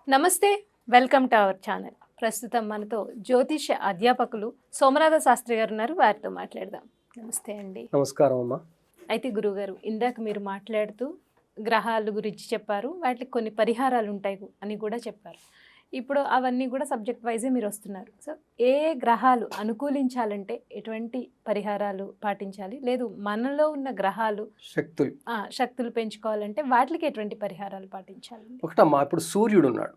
నమస్తే, welcome to our channel. ప్రస్తుతం మనతో జ్యోతిష అధ్యాపకులు సోమనాథ శాస్త్రి గారు ఉన్నారు. వారితో మాట్లాడదాం. నమస్తే అండి. నమస్కారం అమ్మా. అయితే గురుగారు, ఇందాక మీరు మాట్లాడుతూ గ్రహాల గురించి చెప్పారు, వాటికి కొన్ని పరిహారాలు ఉంటాయి అని కూడా చెప్పారు. ఇప్పుడు అవన్నీ కూడా సబ్జెక్ట్ వైజే మీరు వస్తున్నారు. సో ఏ గ్రహాలు అనుకూలించాలంటే ఎటువంటి పరిహారాలు పాటించాలి, లేదు మనలో ఉన్న గ్రహాలు శక్తులు పెంచుకోవాలంటే వాటికి ఎటువంటి పరిహారాలు పాటించాలి? ఒకటమ్మా, ఇప్పుడు సూర్యుడు ఉన్నాడు.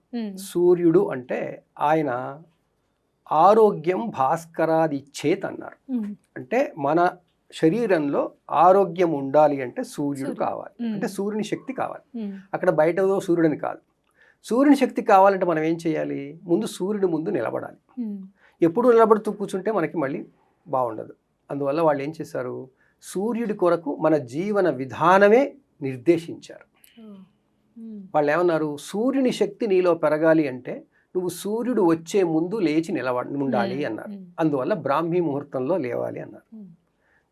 సూర్యుడు అంటే ఆయన ఆరోగ్యం భాస్కరాది చేత్ అన్నారు. అంటే మన శరీరంలో ఆరోగ్యం ఉండాలి అంటే సూర్యుడు కావాలి, అంటే సూర్యుని శక్తి కావాలి. అక్కడ బయట సూర్యుడిని కాదు. సూర్యుని శక్తి కావాలంటే మనం ఏం చేయాలి? ముందు సూర్యుడి ముందు నిలబడాలి. ఎప్పుడు నిలబడుతూ కూర్చుంటే మనకి మళ్ళీ బాగుండదు. అందువల్ల వాళ్ళు ఏం చేశారు? సూర్యుడి కొరకు మన జీవన విధానమే నిర్దేశించారు. వాళ్ళు ఏమన్నారు? సూర్యుని శక్తి నీలో పెరగాలి అంటే నువ్వు సూర్యుడు వచ్చే ముందు లేచి ఉండాలి అన్నారు. అందువల్ల బ్రాహ్మీ ముహూర్తంలో లేవాలి అన్నారు.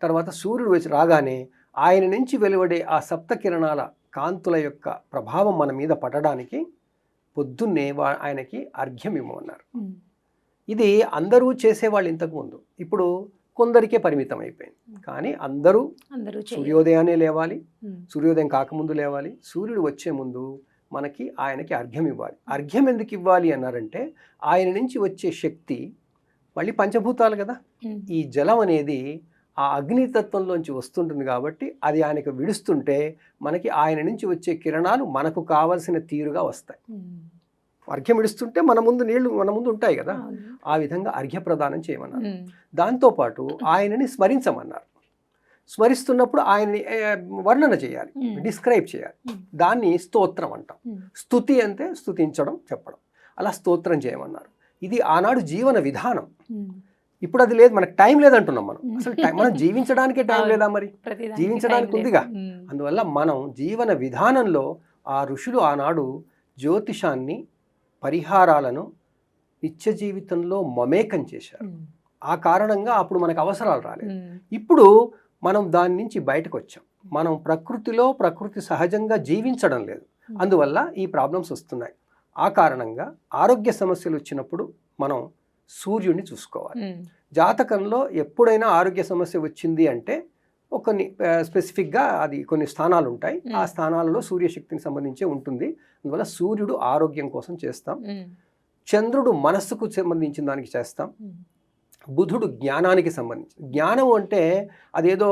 తర్వాత సూర్యుడు వచ్చి రాగానే ఆయన నుంచి వెలువడే ఆ సప్త కిరణాల కాంతుల యొక్క ప్రభావం మన మీద పడడానికి పొద్దున్నే ఆయనకి అర్ఘ్యం ఇవ్వమన్నారు. ఇది అందరూ చేసేవాళ్ళు ఇంతకుముందు, ఇప్పుడు కొందరికే పరిమితం అయిపోయింది. కానీ అందరూ సూర్యోదయాన్నే లేవాలి, సూర్యోదయం కాకముందు లేవాలి, సూర్యుడు వచ్చే ముందు ఆయనకి అర్ఘ్యం ఇవ్వాలి. అర్ఘ్యం ఎందుకు ఇవ్వాలి అన్నారంటే ఆయన నుంచి వచ్చే శక్తి మళ్ళీ పంచభూతాలు కదా. ఈ జలం అనేది ఆ అగ్నితత్వంలోంచి వస్తుంటుంది కాబట్టి అది ఆయనకు విడుస్తుంటే మనకి ఆయన నుంచి వచ్చే కిరణాలు మనకు కావలసిన తీరుగా వస్తాయి. అర్ఘ్యం విడుస్తుంటే మన ముందు ఉంటాయి కదా. ఆ విధంగా అర్ఘ్య ప్రదానం చేయమన్నారు. దాంతోపాటు ఆయనని స్మరించమన్నారు. స్మరిస్తున్నప్పుడు ఆయన్ని వర్ణన చేయాలి, డిస్క్రైబ్ చేయాలి. దాన్ని స్తోత్రం అంటాం. స్తుతి అంటే స్తుతించడం, చెప్పడం. అలా స్తోత్రం చేయమన్నారు. ఇది ఆనాడు జీవన విధానం. ఇప్పుడు అది లేదు, మనకు టైం లేదంటున్నాం. అసలు మనం జీవించడానికే టైం లేదా? మరి జీవించడానికి ఉందిగా. అందువల్ల మనం జీవన విధానంలో ఆ ఋషులు ఆనాడు జ్యోతిషాన్ని, పరిహారాలను నిత్య జీవితంలో మమేకం చేశారు. ఆ కారణంగా అప్పుడు మనకు అవసరాలు రాలేదు. ఇప్పుడు మనం దాని నుంచి బయటకు వచ్చాం. మనం ప్రకృతి సహజంగా జీవించడం లేదు. అందువల్ల ఈ ప్రాబ్లమ్స్ వస్తున్నాయి. ఆ కారణంగా ఆరోగ్య సమస్యలు వచ్చినప్పుడు మనం సూర్యుడిని చూసుకోవాలి. జాతకంలో ఎప్పుడైనా ఆరోగ్య సమస్య వచ్చింది అంటే కొన్ని స్పెసిఫిక్గా అది కొన్ని స్థానాలు ఉంటాయి. ఆ స్థానాలలో సూర్యశక్తిని సంబంధించి ఉంటుంది. అందువల్ల సూర్యుడు ఆరోగ్యం కోసం చేస్తాం, చంద్రుడు మనస్సుకు సంబంధించిన దానికి చేస్తాం, బుధుడు జ్ఞానానికి సంబంధించి. జ్ఞానం అంటే అదేదో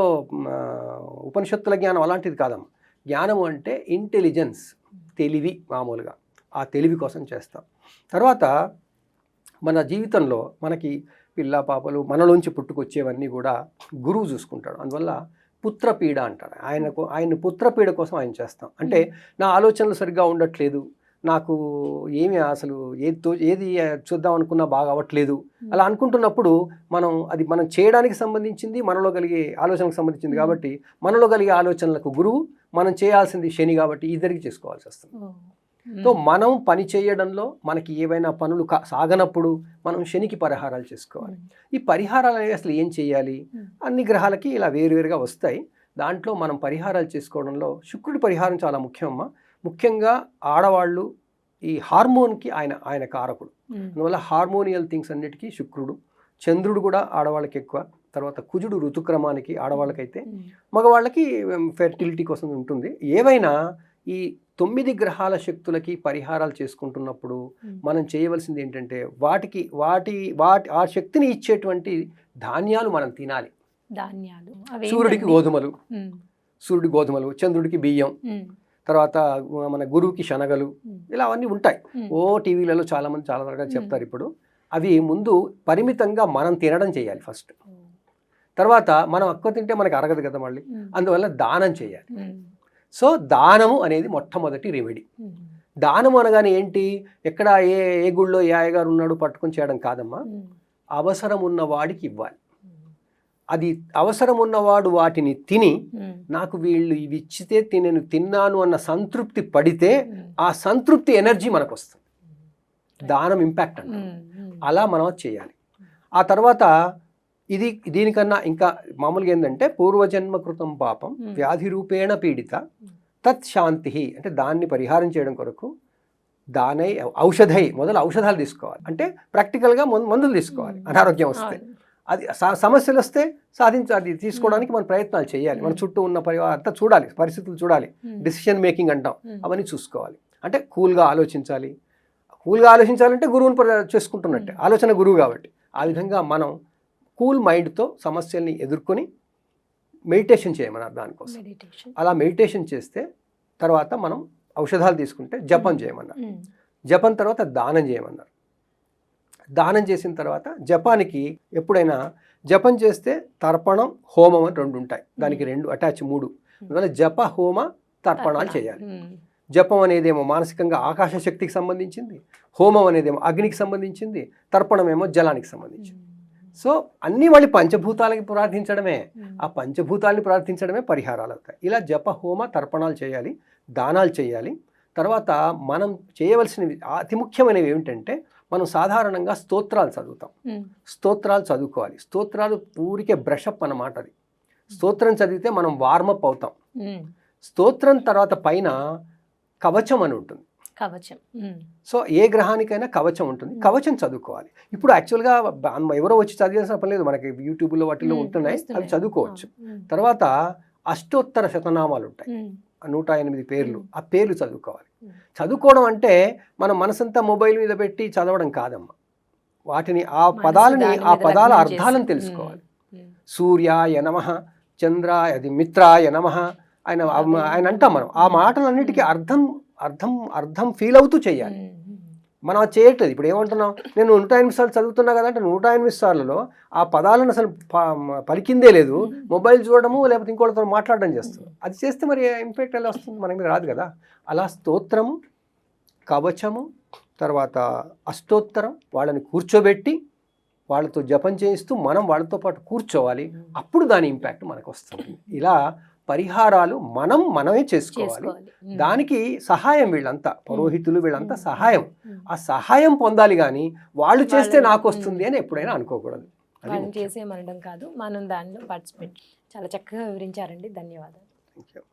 ఉపనిషత్తుల జ్ఞానం అలాంటిది కాదమ్మా. జ్ఞానం అంటే ఇంటెలిజెన్స్, తెలివి. మామూలుగా ఆ తెలివి కోసం చేస్తాం. తర్వాత మన జీవితంలో మనకి పిల్ల పాపలు మనలోంచి పుట్టుకొచ్చేవన్నీ కూడా గురువు చూసుకుంటాడు. అందువల్ల పుత్రపీడ అంటారు. ఆయన పుత్రపీడ కోసం ఆయన చేస్తాం. అంటే నా ఆలోచనలు సరిగ్గా ఉండట్లేదు, నాకు ఏమి అసలు ఏది చూద్దాం అనుకున్నా బాగా అవ్వట్లేదు, అలా అనుకుంటున్నప్పుడు మనం చేయడానికి సంబంధించింది, మనలో కలిగే ఆలోచనలకు సంబంధించింది కాబట్టి మనలో కలిగే ఆలోచనలకు గురువు, మనం చేయాల్సింది శని కాబట్టి ఇద్దరికి చేసుకోవాల్సి వస్తుంది. సో మనం పని చేయడంలో మనకి ఏవైనా పనులు సాగనప్పుడు మనం శనికి పరిహారాలు చేసుకోవాలి. ఈ పరిహారాలు అనేవి అసలు ఏం చేయాలి? అన్ని గ్రహాలకి ఇలా వేరువేరుగా వస్తాయి. దాంట్లో మనం పరిహారాలు చేసుకోవడంలో శుక్రుడి పరిహారం చాలా ముఖ్యమమ్మా. ముఖ్యంగా ఆడవాళ్ళు ఈ హార్మోన్కి ఆయన కారకుడు. అందువల్ల హార్మోనియల్ థింగ్స్ అన్నిటికీ శుక్రుడు. చంద్రుడు కూడా ఆడవాళ్ళకి ఎక్కువ. తర్వాత కుజుడు ఋతుక్రమానికి ఆడవాళ్ళకైతే, మగవాళ్ళకి ఫెర్టిలిటీ కోసం ఉంటుంది. ఏవైనా ఈ 9 గ్రహాల శక్తులకి పరిహారాలు చేసుకుంటున్నప్పుడు మనం చేయవలసింది ఏంటంటే ఆ శక్తిని ఇచ్చేటువంటి ధాన్యాలు మనం తినాలి. సూర్యుడికి గోధుమలు, చంద్రుడికి బియ్యం, తర్వాత మన గురువుకి శనగలు, ఇలా అవన్నీ ఉంటాయి. టీవీలలో చాలామంది చాలా రకాలు చెప్తారు. ఇప్పుడు అవి ముందు పరిమితంగా మనం తినడం చేయాలి ఫస్ట్. తర్వాత మనం ఎక్కువ తింటే మనకు అరగదు కదా మళ్ళీ. అందువల్ల దానం చేయాలి. సో దానము అనేది మొట్టమొదటి రెమెడీ. దానము అనగానే ఏంటి? ఎక్కడ ఏ గుళ్ళో ఏ అయ్యగారు ఉన్నాడు పట్టుకొని చేయడం కాదమ్మా. అవసరం ఉన్నవాడికి ఇవ్వాలి. అది అవసరం ఉన్నవాడు వాటిని తిని నాకు వీళ్ళు ఇవి ఇచ్చితే నేను తిన్నాను అన్న సంతృప్తి పడితే ఆ సంతృప్తి ఎనర్జీ మనకు వస్తుంది. దానం ఇంపాక్ట్ అంట. అలా మనం చేయాలి. ఆ తర్వాత దీనికన్నా ఇంకా మామూలుగా ఏంటంటే పూర్వజన్మ కృతం పాపం వ్యాధి రూపేణ పీడిత తత్ శాంతి, అంటే దాన్ని పరిహారం చేయడం కొరకు దానై ఔషధై మొదలు ఔషధాలు తీసుకోవాలి. అంటే ప్రాక్టికల్గా మందులు తీసుకోవాలి అనారోగ్యం వస్తే. అది సమస్యలు వస్తే అది తీసుకోవడానికి మనం ప్రయత్నాలు చేయాలి. మన చుట్టూ ఉన్న పరివారం అంతా చూడాలి, పరిస్థితులు చూడాలి, డిసిషన్ మేకింగ్ అంటాం, అవన్నీ చూసుకోవాలి. అంటే కూల్గా ఆలోచించాలి. కూల్గా ఆలోచించాలంటే గురువుని చేసుకుంటున్నట్టే, ఆలోచన గురువు కాబట్టి. ఆ విధంగా మనం కూల్ మైండ్తో సమస్యల్ని ఎదుర్కొని మెడిటేషన్ చేయమన్నారు దానికోసం. అలా మెడిటేషన్ చేస్తే తర్వాత మనం ఔషధాలు తీసుకుంటే జపం చేయమన్నారు. జపం తర్వాత దానం చేయమన్నారు. దానం చేసిన తర్వాత జపానికి ఎప్పుడైనా జపం చేస్తే తర్పణం హోమం అని 2 ఉంటాయి. దానికి 2 అటాచ్ 3. అందువల్ల జప హోమ తర్పణాలు చేయాలి. జపం అనేదేమో మానసికంగా ఆకాశ శక్తికి సంబంధించింది, హోమం అనేదేమో అగ్నికి సంబంధించింది, తర్పణం ఏమో జలానికి సంబంధించింది. సో అన్నీ మళ్ళీ పంచభూతాలకి ప్రార్థించడమే, ఆ పంచభూతాలని ప్రార్థించడమే పరిహారాలు అవుతాయి. ఇలా జప హోమ తర్పణాలు చేయాలి, దానాలు చేయాలి. తర్వాత మనం చేయవలసినవి అతి ముఖ్యమైనవి ఏమిటంటే, మనం సాధారణంగా స్తోత్రాలు చదువుతాం. స్తోత్రాలు చదువుకోవాలి. స్తోత్రాలు ఊరికే బ్రషప్ అన్నమాట. అది స్తోత్రం చదివితే మనం వార్మప్ అవుతాం. స్తోత్రం తర్వాత పైన కవచం అని ఉంటుంది. కవచం. సో ఏ గ్రహానికైనా కవచం ఉంటుంది, కవచం చదువుకోవాలి. ఇప్పుడు యాక్చువల్గా ఎవరో వచ్చి చదివాల్సిన పని లేదు, మనకి యూట్యూబ్లో వాటిలో ఉంటున్నాయి, అవి చదువుకోవచ్చు. తర్వాత అష్టోత్తర శతనామాలు ఉంటాయి, 108 పేర్లు, ఆ పేర్లు చదువుకోవాలి. చదువుకోవడం అంటే మనం మనసంతా మొబైల్ మీద పెట్టి చదవడం కాదమ్మా. వాటిని ఆ పదాల అర్థాలను తెలుసుకోవాలి. సూర్యాయ నమః, చంద్రాయ అది మిత్రాయ నమః ఆయన అంటాం మనం. ఆ మాటలన్నిటికీ అర్థం ఫీల్ అవుతూ చేయాలి. మనం అది చేయట్లేదు. ఇప్పుడు ఏమంటున్నాం, నేను 108 సార్లు చదువుతున్నా కదా అంటే 108 సార్లలో ఆ పదాలను అసలు పలికిందే లేదు, మొబైల్ చూడడము లేకపోతే ఇంకోటితో మాట్లాడడం చేస్తుంది. అది చేస్తే మరి ఇంపాక్ట్ ఎలా వస్తుంది, మన మీద రాదు కదా. అలా స్తోత్రము, కవచము, తర్వాత అష్టోత్తరం, వాళ్ళని కూర్చోబెట్టి వాళ్ళతో జపం చేయిస్తూ మనం వాళ్ళతో పాటు కూర్చోవాలి. అప్పుడు దాని ఇంపాక్ట్ మనకు వస్తుంది. ఇలా పరిహారాలు మనమే చేసుకోవాలి. దానికి సహాయం వీళ్ళంతా పురోహితులు, వీళ్ళంతా సహాయం. ఆ సహాయం పొందాలి కానీ వాళ్ళు చేస్తే నాకు వస్తుంది అని ఎప్పుడైనా అనుకోకూడదు. వాళ్ళు చేసేమనడం కాదు, మనం దానిలో పార్టిసిపేట్. చాలా చక్కగా వివరించారండి. ధన్యవాదాలు. Thank you.